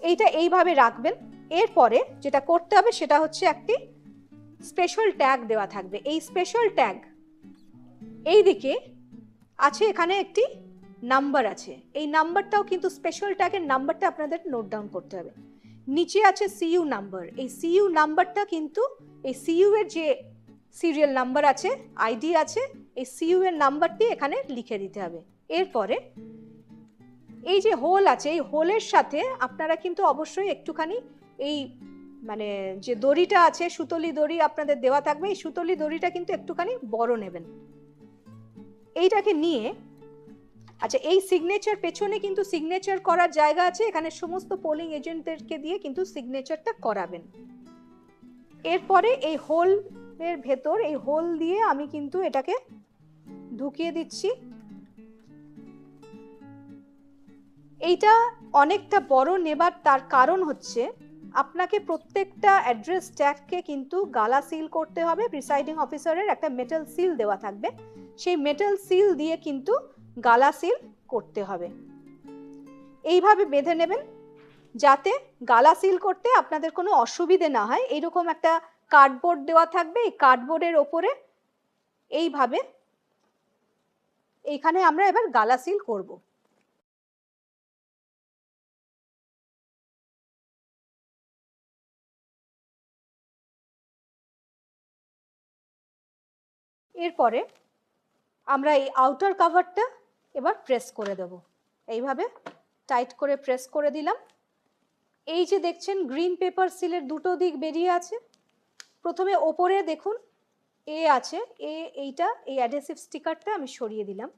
এইটা এইভাবে রাখবেন। এরপরে যেটা করতে হবে সেটা হচ্ছে একটি স্পেশাল ট্যাগ দেওয়া থাকবে। এই স্পেশাল ট্যাগ এই দিকে আছে, এখানে একটি নাম্বার আছে, এই নাম্বারটাও কিন্তু স্পেশাল ট্যাগের নাম্বারটা আপনাদের নোট ডাউন করতে হবে। নিচে আছে সিইউ নাম্বার, এই সিইউ নাম্বারটা কিন্তু এই সিইউ এর যে সিরিয়াল নাম্বার আছে, আইডি আছে, এই সিইউ এর নাম্বারটি এখানে লিখে দিতে হবে। এরপরে এই যে হোল আছে, এই হোলের সাথে আপনারা কিন্তু অবশ্যই একটুখানি এই মানে যে দড়িটা আছে, সুতলি দড়ি আপনাদের দেওয়া থাকবে, এই সুতলি দড়িটা কিন্তু একটুখানি বড় নেবেন। এইটাকে নিয়ে, আচ্ছা এই সিগনেচার পেছনে কিন্তু সিগনেচার করার জায়গা আছে, এখানে সমস্ত পোলিং এজেন্টদেরকে দিয়ে কিন্তু সিগনেচারটা করাবেন। এরপরে এই হোলের ভেতর, এই হোল দিয়ে আমি কিন্তু এটাকে ঢুকিয়ে দিচ্ছি। এইটা অনেকটা বড় নেবার তার কারণ হচ্ছে আপনাকে প্রত্যেকটা অ্যাড্রেস ট্যাগকে কিন্তু গালা সিল করতে হবে। প্রিসাইডিং অফিসারের একটা মেটাল সিল দেওয়া থাকবে, সেই মেটাল সিল দিয়ে কিন্তু গালা সিল করতে হবে। এইভাবে বেঁধে নেবেন যাতে গালা সিল করতে আপনাদের কোনো অসুবিধে না হয়। এইরকম একটা কার্ডবোর্ড দেওয়া থাকবে, এই কার্ডবোর্ডের ওপরে এইভাবে এইখানে আমরা এবার গালা সিল করব। এরপরে আমরা এই আউটার কভারটা এবার প্রেস করে দেব, এইভাবে টাইট করে প্রেস করে দিলাম। এই যে দেখছেন গ্রিন পেপার সিলের দুটো দিক বেরিয়ে আছে, প্রথমে ওপরে দেখুন এ আছে, এইটা এই অ্যাডহেসিভ স্টিকারটা আমি সরিয়ে দিলাম,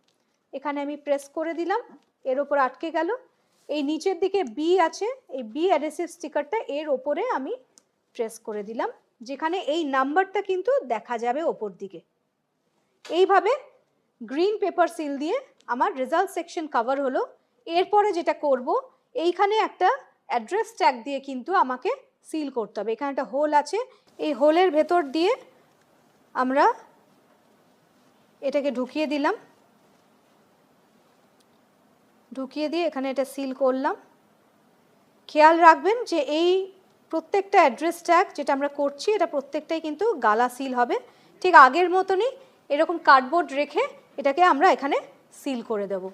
এখানে আমি প্রেস করে দিলাম, এর ওপর আটকে গেল। এই নিচের দিকে বি আছে, এই বি অ্যাডহেসিভ স্টিকারটা এর ওপরে আমি প্রেস করে দিলাম, যেখানে এই নাম্বারটা কিন্তু দেখা যাবে ওপর দিকে। এইভাবে গ্রিন পেপার সিল দিয়ে আমার রেজাল্ট সেকশন কভার হলো। এরপরে যেটা করব, এইখানে একটা অ্যাড্রেস ট্যাগ দিয়ে কিন্তু আমাকে সিল করতে হবে। এখানে একটা হোল আছে, এই হোলের ভেতর দিয়ে আমরা এটাকে ঢুকিয়ে দিলাম, ঢুকিয়ে দিয়ে এখানে এটা সিল করলাম। খেয়াল রাখবেন যে এই প্রত্যেকটা অ্যাড্রেস ট্যাগ যেটা আমরা করছি এটা প্রত্যেকটাই কিন্তু গালা সিল হবে। ঠিক আগের মতনই এরকম কার্ডবোর্ড রেখে এটাকে আমরা এখানে সিল করে দেব।